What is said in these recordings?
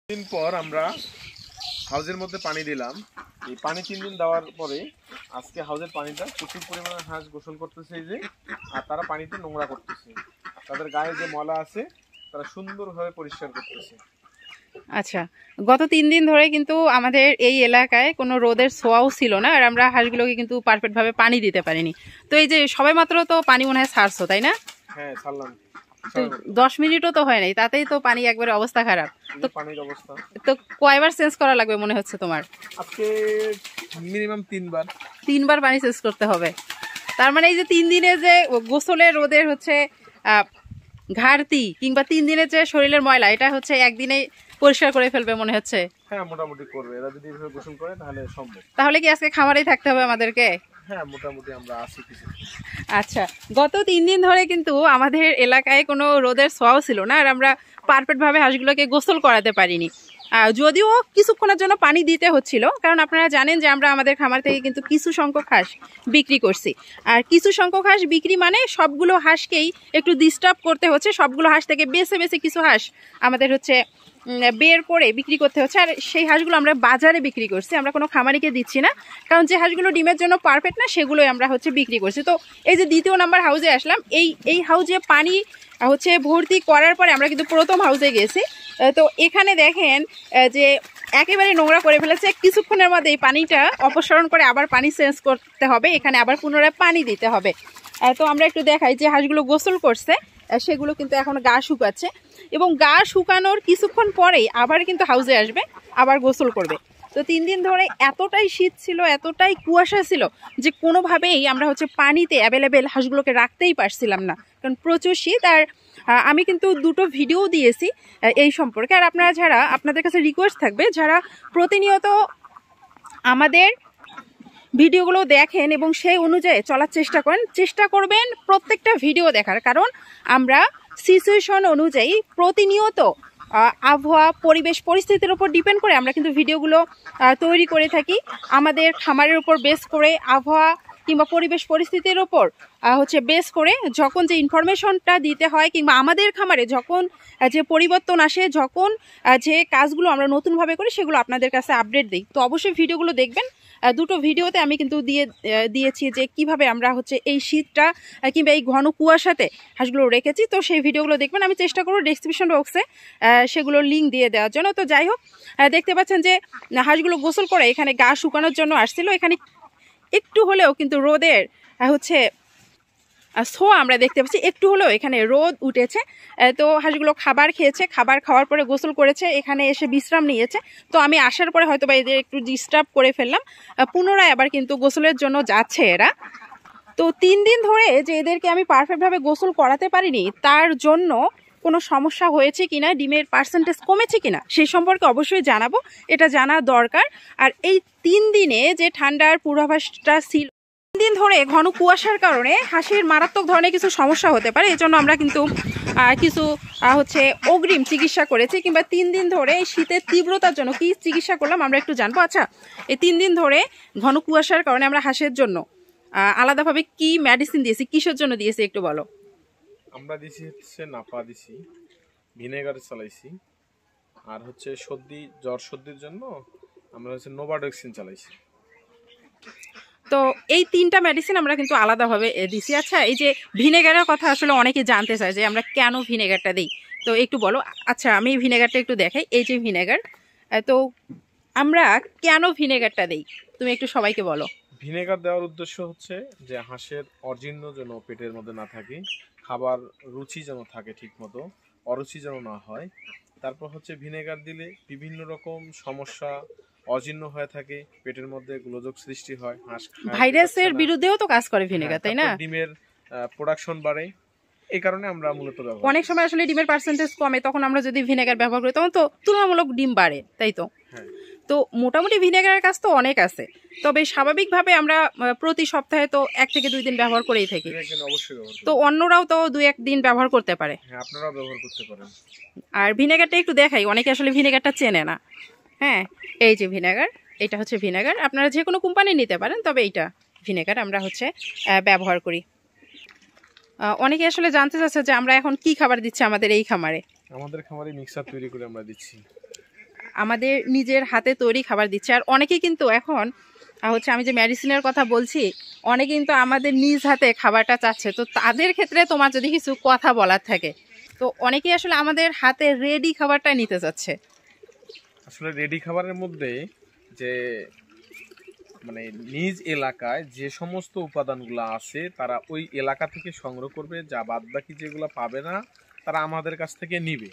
দিন পর আমরা হাউজের মধ্যে পানি দিলাম। এই পানি 3 দিন দেওয়ার পরে আজকে হাউজের পানিটা প্রচুর পরিমাণে হাঁস গোসল করতেছে এই যে, আর তারা পানিতে নোংরা করতেছে, তাদের গায়ে যে ময়লা আছে তারা সুন্দরভাবে পরিষ্কার করতেছে। আচ্ছা, গত 3 দিন ধরে কিন্তু আমাদের এই এলাকায় কোনো রোদের ছোঁয়াও ছিল না, আর আমরা হাঁসগুলোকে কিন্তু পারফেক্ট ভাবে পানি দিতে পারিনি। তো এই যে সবাই মাত্র তো পানি মনে হয় ছাড়ছো, তাই না? হ্যাঁ, ছাড়লাম। 10 মিনিটও তো হয় নাই, তাতেই তো পানি একবারে অবস্থা খারাপ। তো পানির অবস্থা তো কয়বার চেঞ্জ করা লাগবে মনে হচ্ছে তোমার? আজকে মিনিমাম 3বার। 3বার পানি চেঞ্জ করতে হবে। তার মানে এই যে 3 দিনে যে গোসলের রোদের হচ্ছে ঘাটতি, কিংবা 3 দিনের যে শরীরের ময়লা, এটা হচ্ছে একদিনে পরিষ্কার করে ফেলবে মনে হচ্ছে। হ্যাঁ, মোটামুটি করবে এরা যদি এভাবে গোসল করে তাহলে সম্ভব। তাহলে কি আজকে খামারেই থাকতে হবে আমাদেরকে? হ্যাঁ, মোটামুটি আমরা আছি কিছু। আচ্ছা, গত 3 দিন ধরে কিন্তু আমাদের এলাকায় কোনো রোদের ছোঁয়াও ছিল না, আর আমরা পারফেক্ট ভাবে হাঁসগুলোকে গোসল করাতে পারিনি। যদিও কিছুক্ষণের জন্য পানি দিতে হচ্ছিল, কারণ আপনারা জানেন যে আমরা আমাদের খামার থেকে কিন্তু কিছু সংখ্যক হাঁস বিক্রি করছি। আর কিছু সংখ্যক হাঁস বিক্রি মানে সবগুলো হাঁসকেই একটু ডিস্টার্ব করতে হচ্ছে, সবগুলো হাঁস থেকে বেছে বেছে কিছু হাঁস আমাদের হচ্ছে বের করে বিক্রি করতে হচ্ছে। আর সেই হাঁসগুলো আমরা বাজারে বিক্রি করছি, আমরা কোনো খামারিকে দিচ্ছি না, কারণ যে হাঁসগুলো ডিমের জন্য পারফেক্ট না সেগুলোই আমরা হচ্ছে বিক্রি করছি। তো এই যে 2য় নাম্বার হাউজে আসলাম, এই হাউজে পানি হচ্ছে ভর্তি করার পরে আমরা কিন্তু প্রথম হাউজে গেছি। তো এখানে দেখেন যে একেবারে নোংরা করে ফেলেছে। কিছুক্ষণের মধ্যে এই পানিটা অপসারণ করে আবার পানি চেঞ্জ করতে হবে, এখানে আবার পুনরায় পানি দিতে হবে। তো আমরা একটু দেখাই যে হাঁসগুলো গোসল করছে, সেগুলো কিন্তু এখন গা শুকাচ্ছে, এবং গা শুকানোর কিছুক্ষণ পরেই আবার কিন্তু হাউজে আসবে, আবার গোসল করবে। তো 3 দিন ধরে এতটাই শীত ছিল, এতটাই কুয়াশা ছিল যে কোনোভাবেই আমরা হচ্ছে পানিতে অ্যাভেলেবেল হাঁসগুলোকে রাখতেই পারছিলাম না, কারণ প্রচুর শীত। আর আমি কিন্তু 2টো ভিডিও দিয়েছি এই সম্পর্কে। আর আপনাদের কাছে রিকোয়েস্ট থাকবে, যারা প্রতিনিয়ত আমাদের ভিডিওগুলো দেখেন এবং সেই অনুযায়ী চলার চেষ্টা করবেন প্রত্যেকটা ভিডিও দেখার, কারণ আমরা সিচুয়েশন অনুযায়ী প্রতিনিয়ত আবহাওয়া, পরিবেশ, পরিস্থিতির উপর ডিপেন্ড করে আমরা কিন্তু ভিডিওগুলো তৈরি করে থাকি। আমাদের খামারের উপর বেস করে, আবহাওয়া কিংবা পরিবেশ পরিস্থিতির উপর হচ্ছে বেস করে যখন যে ইনফরমেশনটা দিতে হয়, কিংবা আমাদের খামারে যখন যে পরিবর্তন আসে, যখন যে কাজগুলো আমরা নতুনভাবে করি সেগুলো আপনাদের কাছে আপডেট দিই। তো অবশ্যই ভিডিওগুলো দেখবেন। 2টো ভিডিওতে আমি কিন্তু দিয়েছি যে কিভাবে আমরা হচ্ছে এই শীতটা কিংবা এই ঘন কুয়াশাতে হাঁসগুলো রেখেছি। তো সেই ভিডিওগুলো দেখবেন, আমি চেষ্টা করব ডেসক্রিপশন বক্সে সেগুলোর লিঙ্ক দিয়ে দেওয়ার জন্য। তো যাই হোক, দেখতে পাচ্ছেন যে হাঁসগুলো গোসল করে এখানে গা শুকানোর জন্য আসছিল। এখানে একটু হলেও কিন্তু রোদের হচ্ছে ছোঁয়া আমরা দেখতে পাচ্ছি, একটু হলেও এখানে রোদ উঠেছে। তো হাঁসগুলো খাবার খেয়েছে, খাবার খাওয়ার পরে গোসল করেছে, এখানে এসে বিশ্রাম নিয়েছে। তো আমি আসার পরে হয়তো বা এদের একটু ডিস্টার্ব করে ফেললাম, পুনরায় আবার কিন্তু গোসলের জন্য যাচ্ছে এরা। তো 3 দিন ধরে যে এদেরকে আমি পারফেক্টভাবে গোসল করাতে পারিনি, তার জন্য কোনো সমস্যা হয়েছে কিনা, ডিমের পার্সেন্টেজ কমেছে কিনা সেই সম্পর্কে অবশ্যই জানাবো, এটা জানা দরকার। আর এই 3 দিনে যে ঠান্ডার পূর্বাভাসটা ছিল, 3 দিন ধরে ঘন কুয়াশার কারণে হাঁসের মারাত্মক ধরনের কিছু সমস্যা হতে পারে, এই জন্য আমরা কিন্তু কিছু হচ্ছে অগ্রিম চিকিৎসা করেছি, কিংবা 3 দিন ধরে শীতের তীব্রতার জন্য কি চিকিৎসা করলাম আমরা একটু জানবো। আচ্ছা, এই 3 দিন ধরে ঘন কুয়াশার কারণে আমরা হাঁসের জন্য আলাদাভাবে কি মেডিসিন দিয়েছি, কিসের জন্য দিয়েছি একটু বলো। আমরা দিছি হচ্ছে নাপা দিছি, ভিনেগার চালাইছি, আর হচ্ছে জ্বর সর্দির জন্য আমরা হচ্ছে নোভাডক্সিন চালাইছি। তো এই 3টা মেডিসিন আমরা কিন্তু আলাদাভাবে দিছি। আচ্ছা, এই যে ভিনেগারের কথা আসলে অনেকে জানতে চায় যে আমরা কেন ভিনেগারটা দিই, তো একটু বলো। আচ্ছা, আমি ভিনেগারটা একটু দেখাই। এই যে ভিনেগার, তো আমরা কেন ভিনেগারটা দিই তুমি একটু সবাইকে বলো। ভিনেগার দেওয়ার উদ্দেশ্য হচ্ছে যে হাঁসের অজীর্ণ যেন পেটের মধ্যে না থাকে, খাবার রুচি যেন থাকে ঠিক মতো, অরুচি যেন না হয়। তারপর হচ্ছে ভিনেগার দিলে বিভিন্ন রকম সমস্যা, অজীর্ণ হয়ে থাকে, পেটের মধ্যে গোলযোগ সৃষ্টি হয়, হাঁস ভাইরাসের বিরুদ্ধেও তো কাজ করে ভিনেগার, তাই না? ডিমের প্রোডাকশন বাড়ে, এই কারণে আমরা মূলত ব্যবহার। অনেক সময় আসলে ডিমের পার্সেন্টেজ কমে, তখন আমরা যদি ভিনেগার ব্যবহার করি তখন তো তুলনামূলক ডিম বাড়ে, তাই তো? হ্যাঁ। তো মোটামুটি ভিনেগারের কাজ তো অনেক আছে, তবে স্বাভাবিকভাবে আমরা প্রতি সপ্তাহে তো 1 থেকে 2 দিন ব্যবহার করেই থাকি। তো অন্যরাও তো 2-1 দিন ব্যবহার করতে পারে। হ্যাঁ, আপনারাও ব্যবহার করতে পারেন। আর ভিনেগারটা একটু দেখাই, অনেকে আসলে ভিনেগারটা চেনে না। হ্যাঁ, এই যে ভিনেগার, এটা হচ্ছে ভিনেগার। আপনারা যে কোনো কোম্পানি নিতে পারেন, তবে এইটা ভিনেগার আমরা হচ্ছে ব্যবহার করি। অনেকে আসলে জানতে চাচ্ছে যে আমরা এখন কি খাবার দিচ্ছি আমাদের এই খামারে। আমাদের খামারে মিক্সার তৈরি করে আমরা দিচ্ছি। আমাদের নিজের হাতে তৈরি খাবার দিচ্ছে। আর অনেকেই কিন্তু এখন হচ্ছে, আমি যে মেডিসিনের কথা বলছি, অনেকে কিন্তু আমাদের নিজ হাতে খাবারটা চাচ্ছে। তো তাদের ক্ষেত্রে তোমার যদি কিছু কথা বলার থাকে, তো অনেকেই আসলে আমাদের হাতে রেডি খাবারটা নিতে চাচ্ছে। আসলে রেডি খাবারের মধ্যে যে মানে নিজ এলাকায় যে সমস্ত উপাদানগুলো আছে তারা ওই এলাকা থেকে সংগ্রহ করবে, যা বাদ বাকি যেগুলো পাবে না তারা আমাদের কাছ থেকে নিবে।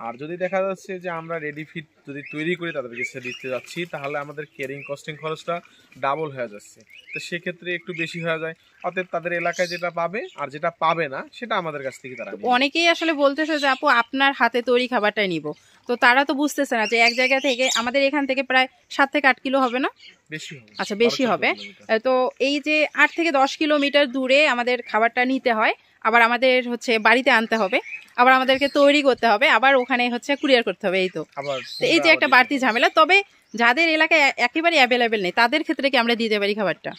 আর যদি দেখা যাচ্ছে যে আমরা রেডি ফিট যদি তৈরি করে তাদেরকে সে দিতে যাচ্ছি, তাহলে আমাদের কেয়ারিং কস্টিং খরচটা ডাবল হয়ে যাচ্ছে। তো সেক্ষেত্রে একটু বেশি হয়ে যায়। অতএব তাদের এলাকায় যেটা পাবে আর যেটা পাবে না সেটা আমাদের কাছ থেকে তারা নিবে। অনেকেই আসলে বলতেছে যে আপু আপনার হাতে তৈরি খাবারটাই নিব। তো তারা তো বুঝতেছে না যে এক জায়গা থেকে, আমাদের এখান থেকে প্রায় 7 থেকে 8 কিলো হবে না? বেশি হবে। আচ্ছা, বেশি হবে। তো এই যে 8 থেকে 10 কিলোমিটার দূরে আমাদের খাবারটা নিতে হয়, আবার আমাদের হচ্ছে বাড়িতে আনতে হবে, আবার আমাদেরকে তৈরি করতে হবে, আবার ওখানে হচ্ছে কুরিয়ার করতে হবে। এই তো এই যে একটা বাড়তি ঝামেলা। তবে যাদের এলাকায় একেবারে অ্যাভেলেবেল নেই তাদের ক্ষেত্রে কি আমরা দিতে পারি খাবারটা?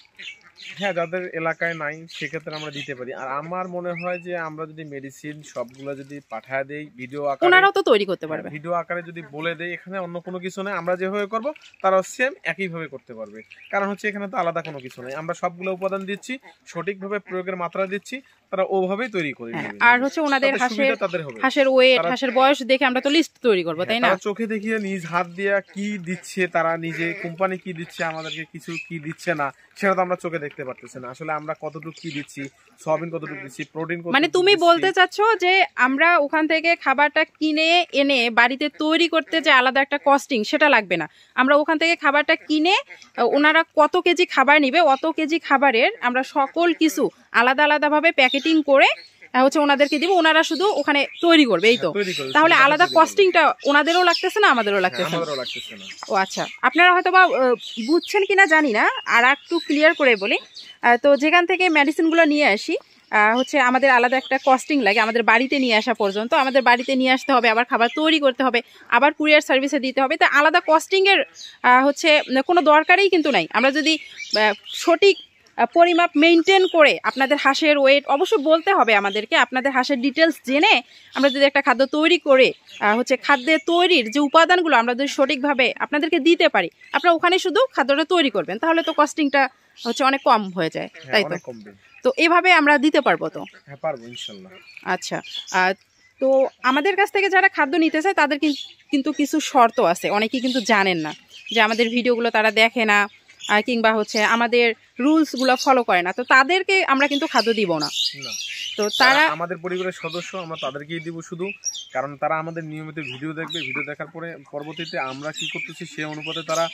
হ্যাঁ, যাদের এলাকায় নাই সেক্ষেত্রে আমরা দিতে পারি। আর আমার মনে হয় যে আমরা যদি মেডিসিন সবগুলো যদি পাঠায় দেই ভিডিও আকারে, ওনারাও তো তৈরি করতে পারবে। ভিডিও আকারে যদি বলে দেই, এখানে অন্য কোনো কিছু নেই, আমরা যেভাবে করব তারাও সেম একইভাবে করতে পারবে। কারণ হচ্ছে এখানে তো আলাদা কোনো কিছু নেই, আমরা সবগুলো উপাদান দিচ্ছি, সঠিকভাবে প্রয়োগের মাত্রা দিচ্ছি, তারা ওভাবেই তৈরি করে নেবে। আর হচ্ছে ওনাদের হাঁসের ওয়েট, হাঁসের বয়স দেখে আমরা তো লিস্ট তৈরি করব, তাই না? চোখে দেখিয়ে নিজ হাত দিয়ে কি দিচ্ছে তারা, নিজে কোম্পানি কি দিচ্ছে আমাদেরকে, কিছু কি দিচ্ছে না সেটা তো আমরা চোখে দেখতে পারতেছি না। আসলে আমরা কতটুকু কি দিচ্ছি, সয়াবিন কতটুকু দিচ্ছি, প্রোটিন কতটুকু, মানে তুমি বলতে চাচ্ছ যে আমরা ওখান থেকে খাবারটা কিনে এনে বাড়িতে তৈরি করতে যে আলাদা একটা কস্টিং সেটা লাগবে না। আমরা ওখান থেকে খাবারটা কিনে, ওনারা কত কেজি খাবার নিবে অত কেজি খাবারের আমরা সকল কিছু আলাদা আলাদাভাবে প্যাকেটিং করে হচ্ছে ওনাদেরকে দিব, ওনারা শুধু ওখানে তৈরি করবে। এই তো, তাহলে আলাদা কস্টিংটা ওনাদেরও লাগতেছে না, আমাদেরও লাগতেছে না। ও আচ্ছা, আপনারা হয়তো বা বুঝছেন কিনা জানি না, আর একটু ক্লিয়ার করে বলি। তো যেখান থেকে মেডিসিনগুলো নিয়ে আসি হচ্ছে আমাদের আলাদা একটা কস্টিং লাগে, আমাদের বাড়িতে নিয়ে আসা পর্যন্ত আমাদের বাড়িতে নিয়ে আসতে হবে, আবার খাবার তৈরি করতে হবে, আবার কুরিয়ার সার্ভিসে দিতে হবে। তা আলাদা কস্টিংয়ের হচ্ছে কোনো দরকারই কিন্তু নাই। আমরা যদি সঠিক পরিমাপ মেনটেন করে আপনাদের হাঁসের ওয়েট অবশ্যই বলতে হবে আমাদেরকে, আপনাদের হাঁসের ডিটেলস জেনে আমরা যদি একটা খাদ্য তৈরি করে হচ্ছে খাদ্যের তৈরির যে উপাদানগুলো আমরা যদি সঠিকভাবে আপনাদেরকে দিতে পারি, আপনারা ওখানে শুধু খাদ্যটা তৈরি করবেন, তাহলে তো কস্টিংটা হচ্ছে অনেক কম হয়ে যায়, তাই তো? তো এভাবে আমরা দিতে পারবো তো? হ্যাঁ, পারবো ইনশাআল্লাহ। আচ্ছা, তো আমাদের কাছ থেকে যারা খাদ্য নিতে চায় তাদের কিন্তু কিছু শর্ত আছে। অনেকেই কিন্তু জানেন না যে আমাদের ভিডিওগুলো তারা দেখে না, কিংবা হচ্ছে আমাদের রুলসগুলো ফলো করে না, তো তাদেরকে আমরা কিন্তু খাদ্য দিব না। তো তারা আমাদের পরিবারের সদস্য, আমরা তাদেরকেই দিব শুধু, কারণ তারা আমাদের নিয়মিত ভিডিও দেখবে, ভিডিও দেখার পরে পরবর্তীতে আমরা কি করতেছি সে অনুপাতে তারা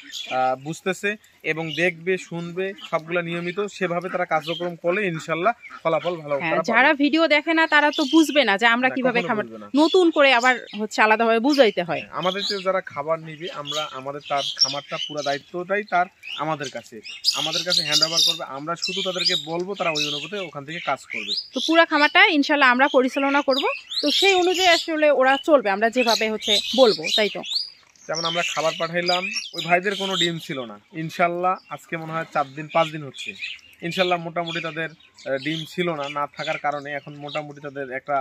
বুঝতেছে এবং দেখবে, শুনবে, সবগুলা নিয়মিত সেভাবে তারা কার্যক্রম করলে ইনশাল্লাহ ফলাফল ভালো হবে। যারা ভিডিও দেখে না তারা তো বুঝবে না যে আমরা কিভাবে খাবার নতুন করে আবার হচ্ছে আলাদাভাবে বুঝাইতে হয়। আমাদের যারা খাবার নিবে, আমরা আমাদের তার খামারটা পুরো দায়িত্বটাই তার আমাদের কাছে হ্যান্ড ওভার করবে, আমরা শুধু তাদেরকে বলবো, তারা ওই অনুপাতে ওখান থেকে কাজ করবে। তো পুরো খামারটা ইনশাল্লাহ আমরা পরিচালনা করব, তো সেই অনুযায়ী আসলে ওরা চলবে, আমরা যেভাবে হচ্ছে বলবো, তাই তো? যেমন আমরা খাবার পাঠাইলাম, ওই ভাইদের কোনো ডিম ছিল না, ইনশাল্লাহ আজকে মনে হয় 4-5 দিন হচ্ছে, ইনশাল্লাহ মোটামুটি তাদের ডিম ছিল না থাকার কারণে এখন মোটামুটি তাদের একটা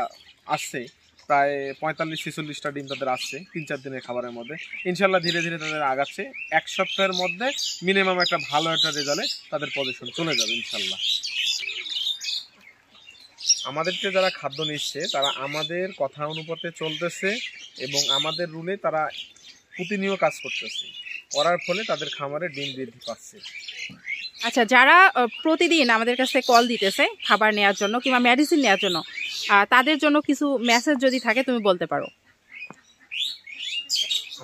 আসছে প্রায় 45-46টা ডিম তাদের আসছে 3-4 দিনের খাবারের মধ্যে। ইনশাল্লাহ ধীরে ধীরে তাদের আগাচ্ছে, 1 সপ্তাহের মধ্যে মিনিমাম একটা ভালো একটা রেজাল্টে তাদের পজিশন চলে যাবে ইনশাল্লাহ। আমাদেরকে যারা খাদ্য নিচ্ছে তারা আমাদের কথা অনুপাতে চলতেছে এবং আমাদের রুলে তারা প্রতিনিয়ত কাজ করতেছে, করার ফলে তাদের খামারে ডিম বৃদ্ধি পাচ্ছে। আচ্ছা, যারা প্রতিদিন আমাদের কাছে কল দিতেছে খাবার নেওয়ার জন্য কিংবা মেডিসিন নেওয়ার জন্য, তাদের জন্য কিছু মেসেজ যদি থাকে তুমি বলতে পারো।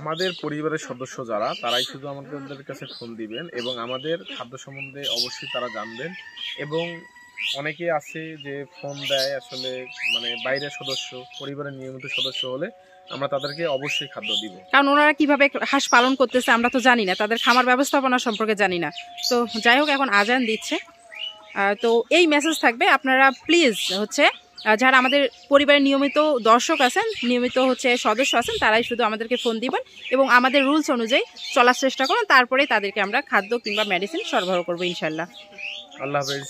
আমাদের পরিবারের সদস্য যারা, তারাই শুধু আমাদের কাছে ফোন দিবেন এবং আমাদের খাদ্য সম্বন্ধে অবশ্যই তারা জানবেন। এবং অনেকে আছে যে ফোন দেয় আসলে মানে বাইরের সদস্য, পরিবারের নিয়মিত সদস্য হলে আমরা তাদেরকে অবশ্যই খাদ্য দিব, কারণ ওনারা কিভাবে হাঁস পালন করতেছে আমরা তো জানি না, তাদের খামার ব্যবস্থাপনা সম্পর্কে জানি না। তো যাই হোক, এখন আজান দিচ্ছে, তো এই মেসেজ থাকবে, আপনারা প্লিজ হচ্ছে যারা আমাদের পরিবারের নিয়মিত দর্শক আছেন, নিয়মিত হচ্ছে সদস্য আছেন, তারাই শুধু আমাদেরকে ফোন দিবেন এবং আমাদের রুলস অনুযায়ী চলার চেষ্টা করুন, তারপরে তাদেরকে আমরা খাদ্য কিংবা মেডিসিন সরবরাহ করবো ইনশাল্লাহ। আল্লাহ হাফেজ।